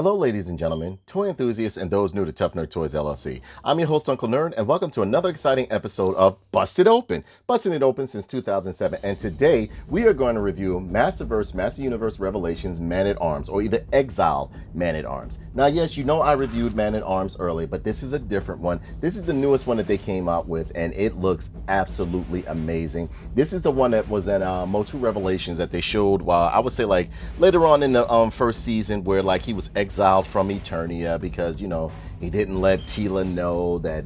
Hello, ladies and gentlemen, toy enthusiasts, and those new to Tough Nerd Toys LLC. I'm your host, Uncle Nerd, and welcome to another exciting episode of Busted Open. Busting it open since 2007, and today we are going to review Masterverse, Master Universe Revelations Man-at-Arms, or either Exiled Man-at-Arms. Now, yes, you know I reviewed Man-at-Arms early, but this is a different one. This is the newest one that they came out with, and it looks absolutely amazing. This is the one that was at MOTU Revelations that they showed, I would say like later on in the first season, where like he was exiled from Eternia because, you know, he didn't let Tila know that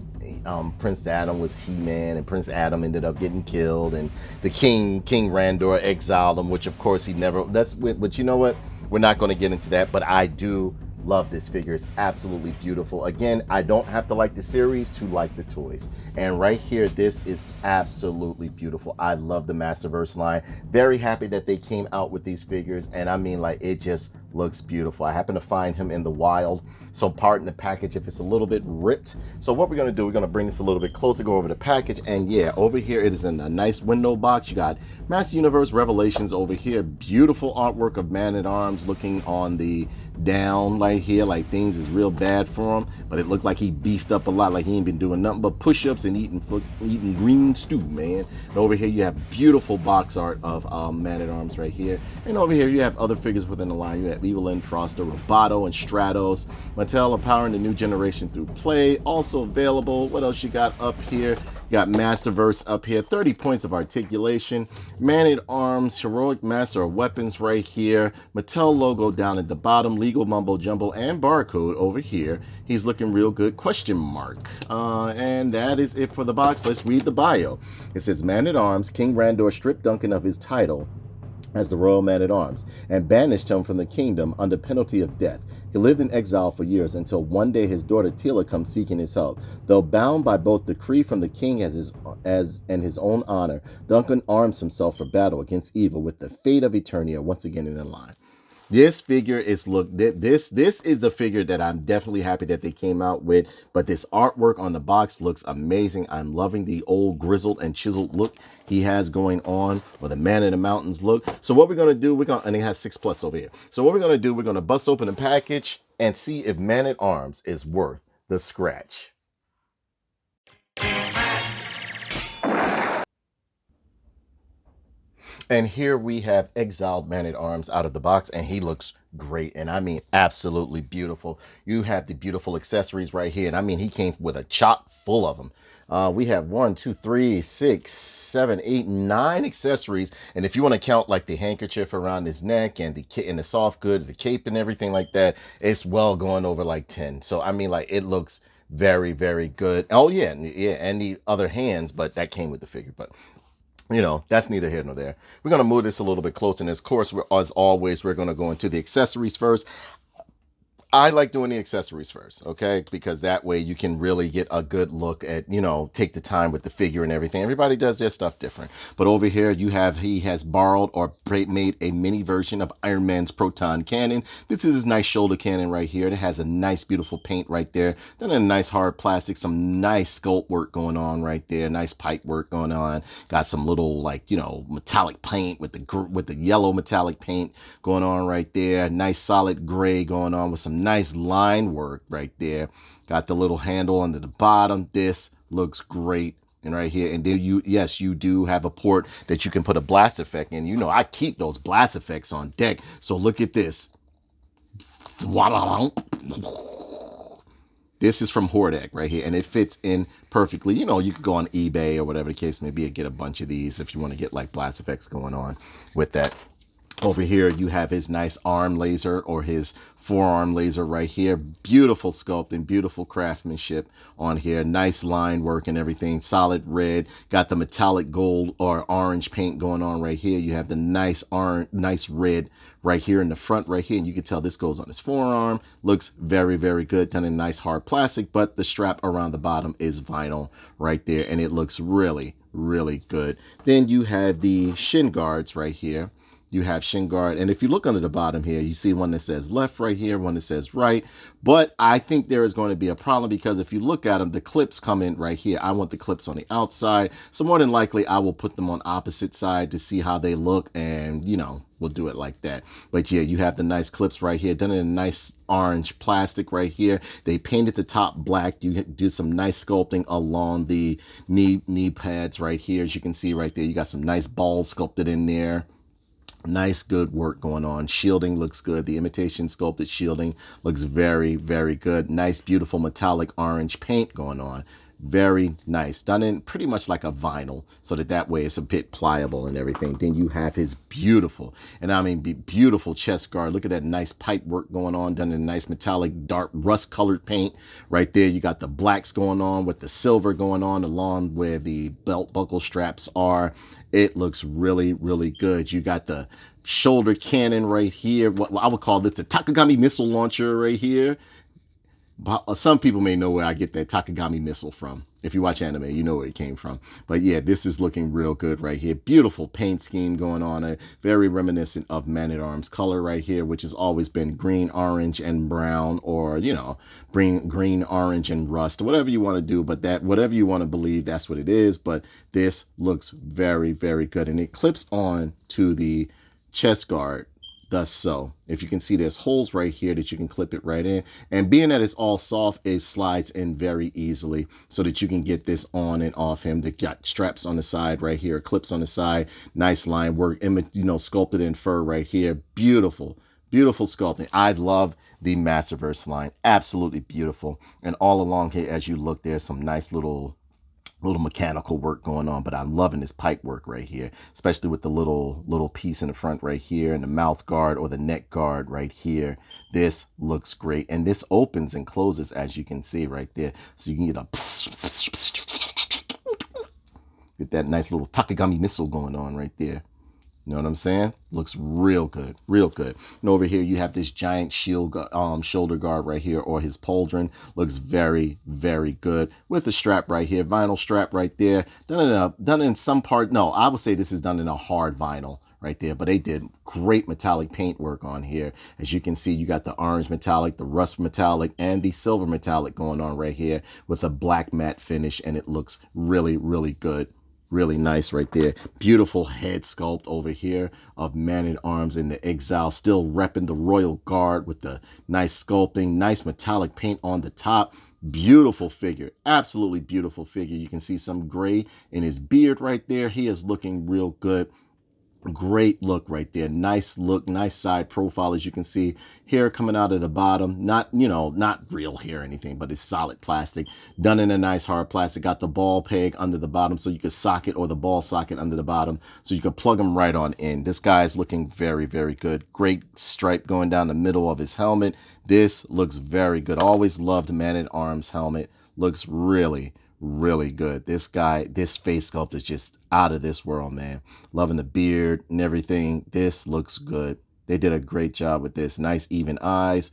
Prince Adam was He-Man, and Prince Adam ended up getting killed, and the King Randor exiled him, which of course he never, but you know what, we're not going to get into that. But I do love this figure. It's absolutely beautiful. Again, I don't have to like the series to like the toys, and right here, this is absolutely beautiful. I love the Masterverse line. Very happy that they came out with these figures, and I mean, like, it just looks beautiful. I happen to find him in the wild, so pardon the package if it's a little bit ripped. So what we're going to do, we're going to bring this a little bit closer, go over the package, and yeah, over here it is in a nice window box. You got Master Universe Revelations over here. Beautiful artwork of Man-at-Arms looking on the down right here, like things is real bad for him, but it looked like he beefed up a lot, like he ain't been doing nothing but push-ups and eating green stew, man. And over here you have beautiful box art of Man-at-Arms right here, and over here you have other figures within the line. You have Evelyn, Froster, Roboto, and Stratos. Mattel empowering the new generation through play, also available. What else you got up here? You got Masterverse up here, 30 points of articulation, Man-at-Arms, Heroic Master of Weapons right here, Mattel logo down at the bottom, legal mumbo jumbo, and barcode over here. He's looking real good, question mark. And that is it for the box. Let's read the bio. It says, Man-at-Arms, King Randor stripped Duncan of his title as the Royal Man-at-Arms and banished him from the kingdom under penalty of death. He lived in exile for years until one day his daughter Tila comes seeking his help. Though bound by both decree from the king and his own honor, Duncan arms himself for battle against evil with the fate of Eternia once again in the line. This figure is, look, this is the figure that I'm definitely happy that they came out with, but this artwork on the box looks amazing. I'm loving the old grizzled and chiseled look he has going on, or the Man in the Mountains look. So what we're going to do, and it has 6+ over here. So what we're going to do, we're going to bust open the package and see if Man-at-Arms is worth the scratch. And here we have Exiled Man-at-Arms out of the box, and he looks great, and I mean absolutely beautiful. You have the beautiful accessories right here, and I mean he came with a chop full of them. We have 1, 2, 3, 6, 7, 8, 9 accessories, and if you want to count like the handkerchief around his neck and the soft goods, the cape and everything like that, it's well going over like 10. So I mean, like, it looks very, very good. Oh yeah, and the other hands, but that came with the figure. But you know, that's neither here nor there. We're going to move this a little bit closer. And of course, as always, we're going to go into the accessories first. I like doing the accessories first, okay? Because that way you can really get a good look at, you know, take the time with the figure and everything. Everybody does their stuff different. But over here you have, he has borrowed or made a mini version of Iron Man's proton cannon. This is his nice shoulder cannon right here. It has a nice, beautiful paint right there. Then a nice hard plastic, some nice sculpt work going on right there. Nice pipe work going on. Got some little, like, you know, metallic paint with the yellow metallic paint going on right there. Nice solid gray going on with some nice line work right there. Got the little handle under the bottom. This looks great. And right here, and then you do have a port that you can put a blast effect in. You know, I keep those blast effects on deck. So look at this. This is from Hordak right here, and it fits in perfectly. You know, you could go on eBay or whatever the case may be and get a bunch of these if you want to get like blast effects going on with that. Over here, you have his nice arm laser, or his forearm laser right here. Beautiful sculpt and beautiful craftsmanship on here. Nice line work and everything. Solid red. Got the metallic gold or orange paint going on right here. You have the nice red right here in the front right here. And you can tell this goes on his forearm. Looks very, very good. Done in nice hard plastic, but the strap around the bottom is vinyl right there. And it looks really, really good. Then you have the shin guards right here. you have shin guard. And if you look under the bottom here, you see one that says left right here, one that says right. But I think there is going to be a problem because if you look at them, the clips come in right here. I want the clips on the outside. So more than likely, I will put them on opposite side to see how they look. And, you know, we'll do it like that. But yeah, you have the nice clips right here, done in a nice orange plastic right here. They painted the top black. You do some nice sculpting along the knee pads right here. As you can see right there, you got some nice balls sculpted in there. Nice, good work going on. Shielding looks good. The imitation sculpted shielding looks very, very good. Nice, beautiful metallic orange paint going on. Very nice. Done in pretty much like a vinyl, so that way it's a bit pliable and everything. Then you have his beautiful, and I mean beautiful chest guard. Look at that nice pipe work going on, done in nice metallic, dark, rust-colored paint. Right there, you got the blacks going on with the silver going on along where the belt buckle straps are. It looks really, really good. You got the shoulder cannon right here. What I would call this a Takagami missile launcher right here. Some people may know where I get that Takagami missile from. If you watch anime, you know where it came from. But yeah, this is looking real good right here. Beautiful paint scheme going on. Very reminiscent of Man-at-Arms color right here, which has always been green, orange, and brown, or, you know, green, orange, and rust, whatever you want to do. But that, whatever you want to believe, that's what it is. But this looks very, very good. And it clips on to the chest guard. Thus so. If you can see, there's holes right here that you can clip it right in. And being that it's all soft, it slides in very easily so that you can get this on and off him. They got straps on the side right here, clips on the side, nice line work, you know, sculpted in fur right here. Beautiful, beautiful sculpting. I love the Masterverse line. Absolutely beautiful. And all along here, as you look, there's some nice little mechanical work going on, but I'm loving this pipe work right here, especially with the little piece in the front right here and the mouth guard or the neck guard right here. This looks great, and this opens and closes, as you can see right there, so you can get that nice little Takagami missile going on right there. You know what I'm saying? Looks real good, real good. And over here, you have this giant shoulder guard right here, or his pauldron. Looks very, very good with the strap right here, vinyl strap right there. Done in some part. No, I would say this is done in a hard vinyl right there, but they did great metallic paint work on here. As you can see, you got the orange metallic, the rust metallic, and the silver metallic going on right here with a black matte finish, and it looks really, really good. Really nice right there. Beautiful head sculpt over here of Man-at-Arms in the Exile, still repping the Royal Guard with the nice sculpting, nice metallic paint on the top. Beautiful figure, absolutely beautiful figure. You can see some gray in his beard right there. He is looking real good. Great look right there. Nice look, nice side profile. As you can see, hair coming out of the bottom, not, you know, not real hair or anything, but it's solid plastic, done in a nice hard plastic. Got the ball peg under the bottom so you could socket, or the ball socket under the bottom so you could plug them right on in. This guy is looking very, very good. Great stripe going down the middle of his helmet. This looks very good. Always loved Man-at-Arms helmet. Looks really, really good. This guy, this face sculpt is just out of this world, man. Loving the beard and everything. This looks good. They did a great job with this. Nice even eyes,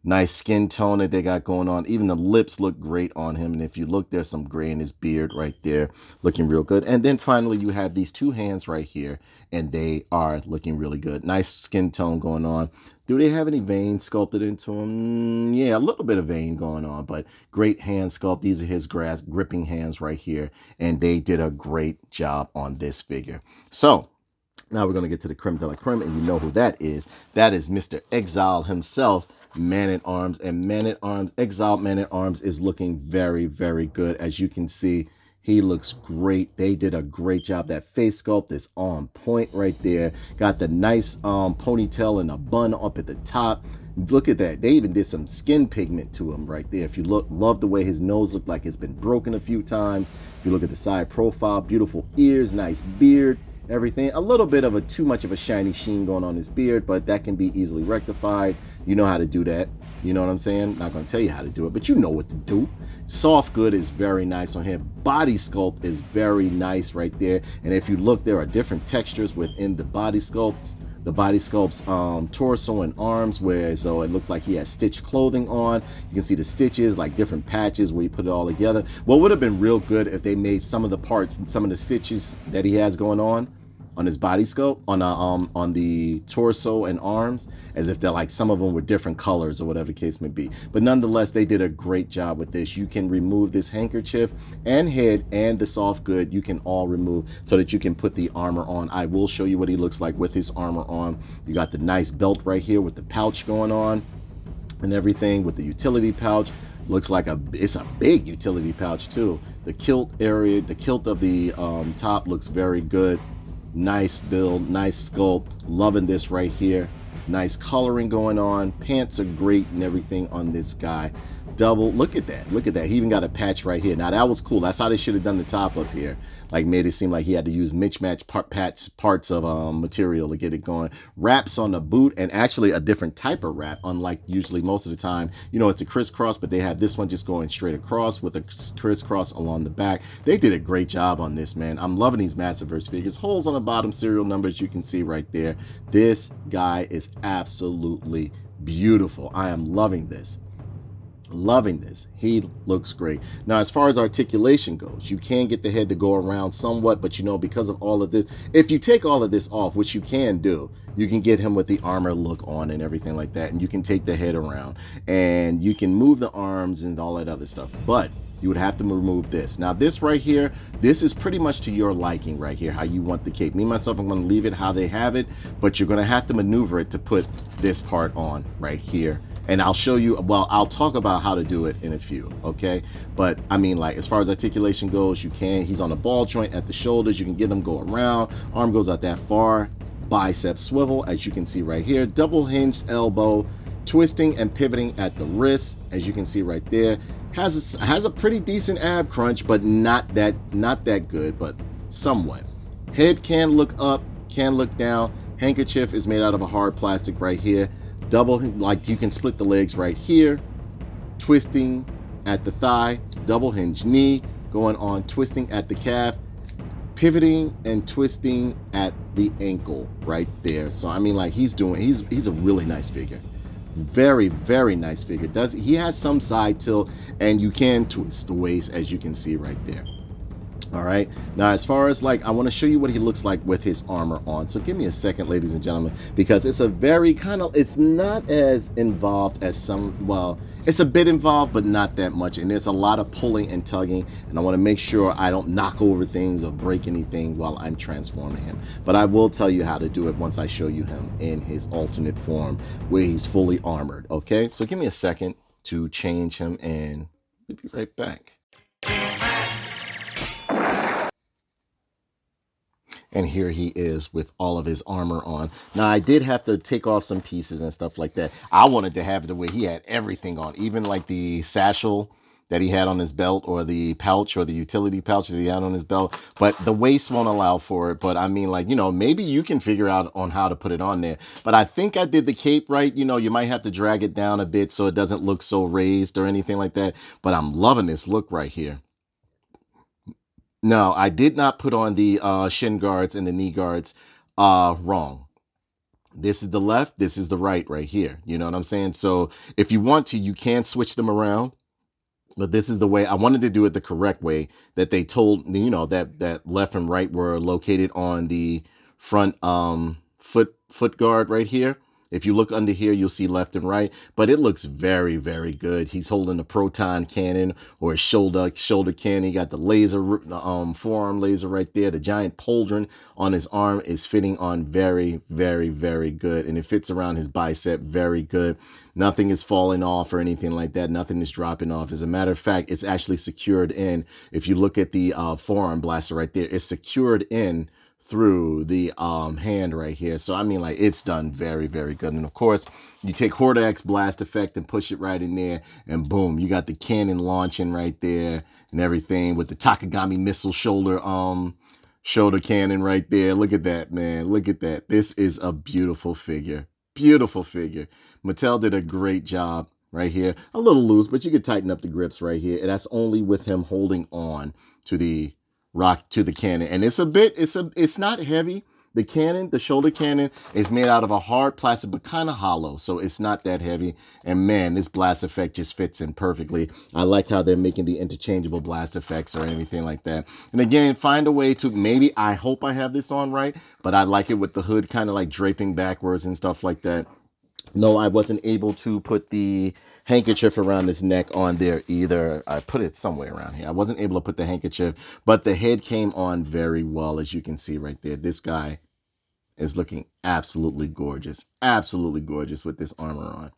nice skin tone that they got going on. Even the lips look great on him. And if you look, there's some gray in his beard right there, looking real good. And then finally, you have these two hands right here, and they are looking really good. Nice skin tone going on. Do they have any veins sculpted into them? Yeah, a little bit of vein going on, but great hand sculpt. These are his gripping hands right here, and they did a great job on this figure. So now we're going to get to the creme de la creme, and you know who that is. That is Mr. Exiled himself, Man-at-Arms. And Man-at-Arms, Exiled Man-at-Arms is looking very, very good. As you can see, he looks great. They did a great job. That face sculpt is on point right there. Got the nice ponytail and a bun up at the top. Look at that. They even did some skin pigment to him right there. If you look, love the way his nose looked like it's been broken a few times. If you look at the side profile, beautiful ears, nice beard, everything. A little bit of too much of a shiny sheen going on his beard, but that can be easily rectified. You know how to do that. You know what I'm saying? Not going to tell you how to do it, but you know what to do. Soft good is very nice on him. Body sculpt is very nice right there. And if you look, there are different textures within the body sculpts. The body sculpts torso and arms, where so it looks like he has stitched clothing on. You can see the stitches, like different patches where you put it all together. What would have been real good if they made some of the parts, some of the stitches that he has going on, his body sculpt, on the torso and arms, as if they're like some of them were different colors or whatever the case may be. But nonetheless, they did a great job with this. You can remove this handkerchief and head and the soft good. You can all remove so that you can put the armor on. I will show you what he looks like with his armor on. You got the nice belt right here with the pouch going on and everything, with the utility pouch. Looks like it's a big utility pouch too. The kilt area, the kilt of the top looks very good. Nice build, nice sculpt. Loving this right here. Nice coloring going on. Pants are great and everything on this guy. Double, look at that, look at that. He even got a patch right here. Now that was cool. That's how they should have done the top up here. Like made it seem like he had to use mismatch parts of material to get it going. Wraps on the boot, and actually a different type of wrap, unlike usually most of the time, you know, it's a crisscross, but they have this one just going straight across with a crisscross along the back. They did a great job on this, man. I'm loving these Masterverse figures. Holes on the bottom, serial numbers you can see right there. This guy is absolutely beautiful. I am loving this. Loving this. He looks great. Now, as far as articulation goes, you can get the head to go around somewhat, but you know, because of all of this, if you take all of this off, which you can do, you can get him with the armor look on and everything like that, and you can take the head around and you can move the arms and all that other stuff, but you would have to remove this. Now this right here, this is pretty much to your liking right here, how you want the cape. Me myself, I'm going to leave it how they have it, but you're going to have to maneuver it to put this part on right here. And I'll show you, well, I'll talk about how to do it in a few, okay? But I mean, like, as far as articulation goes, you can, he's on a ball joint at the shoulders, you can get him go around, arm goes out that far, bicep swivel, as you can see right here, double hinged elbow, twisting and pivoting at the wrist, as you can see right there. Has a pretty decent ab crunch, but not that good, but somewhat. Head can look up, can look down. Handkerchief is made out of a hard plastic right here. Double, like you can split the legs right here. Twisting at the thigh, double hinge knee, going on, twisting at the calf, pivoting and twisting at the ankle right there. So I mean, like, he's a really nice figure. Very, very nice figure. He has some side tilt, and you can twist the waist, as you can see right there. All right, now as far as, like, I want to show you what he looks like with his armor on. So give me a second, ladies and gentlemen, because it's a very kind of, it's not as involved as some, well, it's a bit involved, but not that much, and there's a lot of pulling and tugging, and I want to make sure I don't knock over things or break anything while I'm transforming him. But I will tell you how to do it once I show you him in his alternate form where he's fully armored. Okay, so give me a second to change him, and we'll be right back. And here he is with all of his armor on. Now, I did have to take off some pieces and stuff like that. I wanted to have it the way he had everything on, even like the satchel that he had on his belt, or the pouch, or the utility pouch that he had on his belt. But the waist won't allow for it. But I mean, like, you know, maybe you can figure out on how to put it on there. But I think I did the cape right. You know, you might have to drag it down a bit so it doesn't look so raised or anything like that. But I'm loving this look right here. No, I did not put on the shin guards and the knee guards wrong. This is the left, this is the right here. You know what I'm saying? So if you want to, you can switch them around. But this is the way I wanted to do it, the correct way that they told, you know, that left and right were located on the front foot guard right here. If you look under here, you'll see left and right, but it looks very, very good. He's holding a proton cannon, or a shoulder cannon. He got the laser, forearm laser right there. The giant pauldron on his arm is fitting on very, very, very good. And it fits around his bicep very good. Nothing is falling off or anything like that. Nothing is dropping off. As a matter of fact, it's actually secured in. If you look at the forearm blaster right there, it's secured in through the hand right here. So I mean, like, it's done very, very good. And of course, you take Hordak's blast effect and push it right in there, and boom, you got the cannon launching right there and everything, with the Takagami missile shoulder cannon right there. Look at that, man. Look at that. This is a beautiful figure. Beautiful figure. Mattel did a great job right here. A little loose, but you could tighten up the grips right here. And that's only with him holding on to the cannon. And it's not heavy, The cannon, the shoulder cannon, is made out of a hard plastic, but kind of hollow, so it's not that heavy. And man, this blast effect just fits in perfectly. I like how they're making the interchangeable blast effects or anything like that. And again, find a way to, maybe, I hope I have this on right, but I like it with the hood kind of like draping backwards and stuff like that. No, I wasn't able to put the handkerchief around his neck on there either. I put it somewhere around here. I wasn't able to put the handkerchief, but the head came on very well, as you can see right there. This guy is looking absolutely gorgeous with this armor on.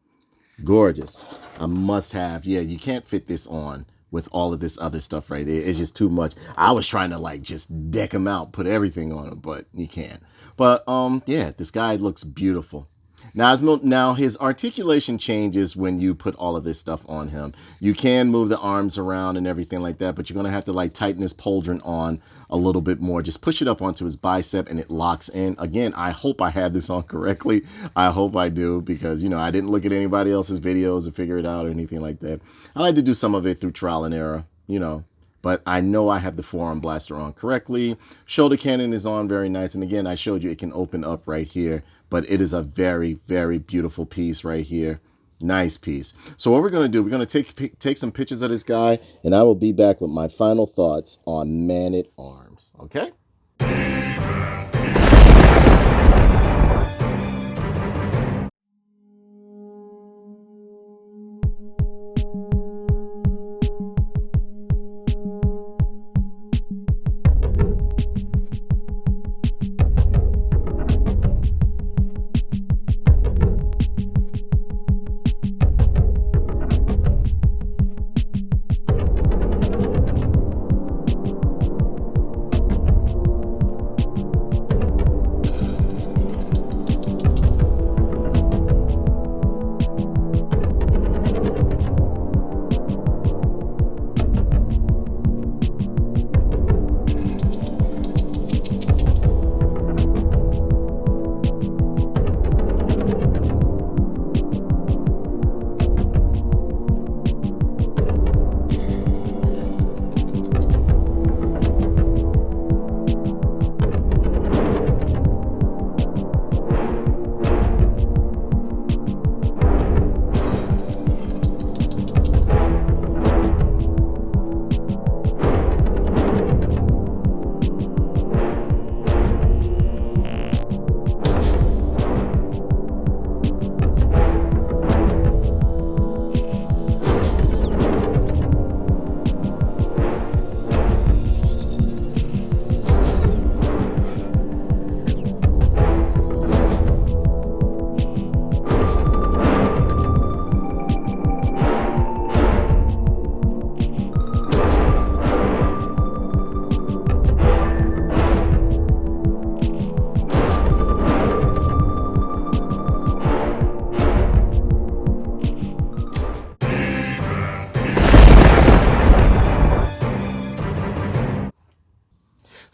Gorgeous. A must have. Yeah, you can't fit this on with all of this other stuff right there. It's just too much. I was trying to like just deck him out, put everything on him, but you can't. But yeah, this guy looks beautiful. Now his articulation changes when you put all of this stuff on him. You can move the arms around and everything like that, but you're going to have to like tighten his pauldron on a little bit more. Just push it up onto his bicep and it locks in. Again, I hope I have this on correctly. I hope I do, because, you know, I didn't look at anybody else's videos to figure it out or anything like that. I like to do some of it through trial and error, you know. But I know I have the forearm blaster on correctly. Shoulder cannon is on very nice. And again, I showed you it can open up right here. But it is a very, very beautiful piece right here. Nice piece. So what we're going to do, we're going to take some pictures of this guy. And I will be back with my final thoughts on Man-at-Arms. Okay?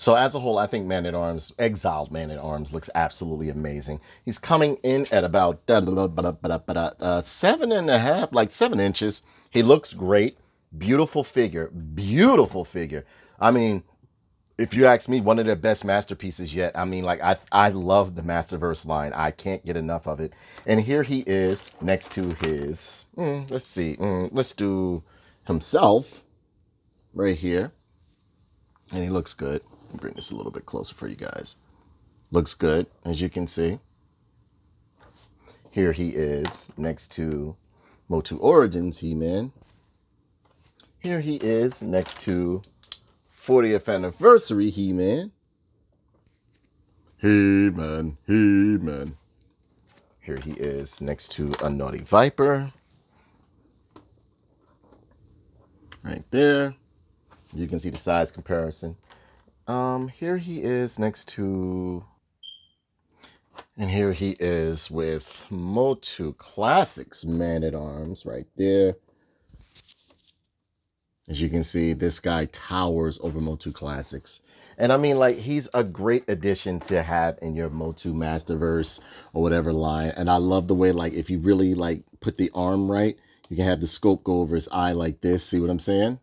So as a whole, I think Man-at-Arms, Exiled Man-at-Arms looks absolutely amazing. He's coming in at about 7.5, like 7 inches. He looks great. Beautiful figure. Beautiful figure. I mean, if you ask me, one of their best masterpieces yet. I mean, like, I love the Masterverse line. I can't get enough of it. And here he is next to his, let's see, let's do himself right here. And he looks good. Let me bring this a little bit closer for you guys. Looks good, as you can see. Here he is next to MOTU Origins He-Man. Here he is next to 40th Anniversary He-Man. He-Man, He-Man. Here he is next to a Naughty Viper. Right there. You can see the size comparison. Here he is next to, and here he is with MOTU Classics Man-at-Arms right there. As you can see, this guy towers over MOTU Classics. And I mean, like, he's a great addition to have in your MOTU Masterverse or whatever line. And I love the way, like, if you really, like, put the arm right, you can have the scope go over his eye like this. See what I'm saying?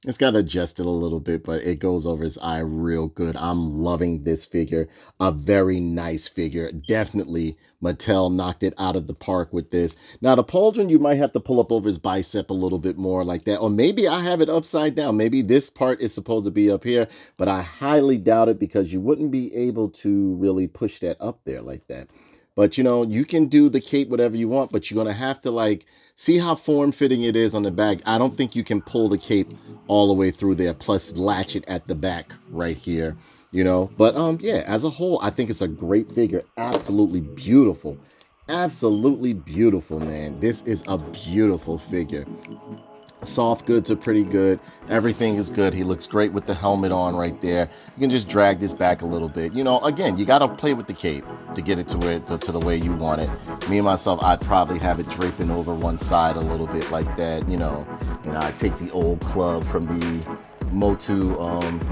It's got adjusted a little bit, but it goes over his eye real good. I'm loving this figure. A very nice figure. Definitely Mattel knocked it out of the park with this. Now, the pauldron, you might have to pull up over his bicep a little bit more like that. Or maybe I have it upside down. Maybe this part is supposed to be up here, but I highly doubt it because you wouldn't be able to really push that up there like that. But, you know, you can do the cape whatever you want, but you're going to have to, like, see how form-fitting it is on the back. I don't think you can pull the cape all the way through there, plus latch it at the back right here, you know. But, yeah, as a whole, I think it's a great figure. Absolutely beautiful. Absolutely beautiful, man. This is a beautiful figure. Soft goods are pretty good. Everything is good. He looks great with the helmet on right there. You can just drag this back a little bit. You know, again, you got to play with the cape to get it to where to the way you want it. Me and myself, I'd probably have it draping over one side a little bit like that. You know, I take the old club from the MOTU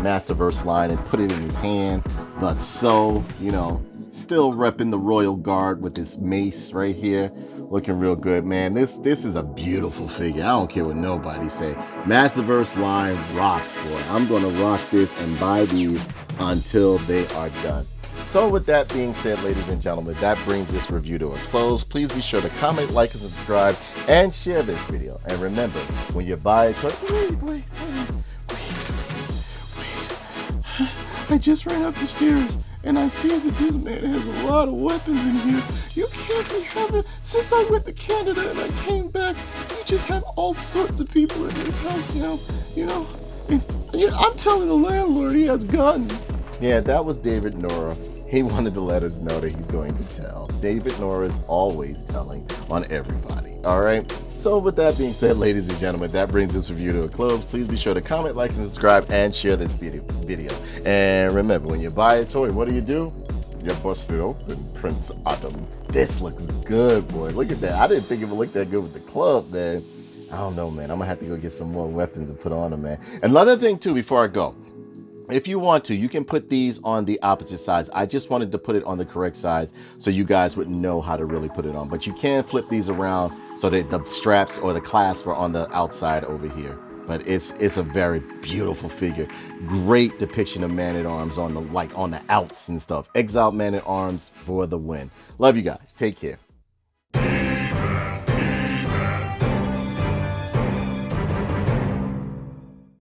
Masterverse line and put it in his hand. But so, you know, still repping the Royal Guard with this mace right here. Looking real good, man. This is a beautiful figure. I don't care what nobody say. Masterverse line rocks, boy. I'm going to rock this and buy these until they are done. So with that being said, ladies and gentlemen, that brings this review to a close. Please be sure to comment, like, and subscribe, and share this video. And remember, when you buy a toy, wait. I just ran up the stairs and I see that this man has a lot of weapons in here. You can't be having, since I went to Canada and I came back, you just have all sorts of people in this house now, you know. And, I'm telling the landlord he has guns. Yeah, that was David Nora. He wanted to let us know that he's going to tell. David Nora is always telling on everybody, all right? So with that being said, ladies and gentlemen, that brings this review to a close. Please be sure to comment, like, and subscribe, and share this video. And remember, when you buy a toy, what do? You bust it open, Prince Autumn. This looks good, boy. Look at that. I didn't think it would look that good with the club, man. I don't know, man. I'm going to have to go get some more weapons and put on them, man. Another thing, too, before I go. If you want to, you can put these on the opposite sides. I just wanted to put it on the correct sides so you guys would know how to really put it on. But you can flip these around so that the straps or the clasp are on the outside over here. But it's a very beautiful figure. Great depiction of Man-at-Arms on the outs and stuff. Exiled Man-at-Arms for the win. Love you guys. Take care.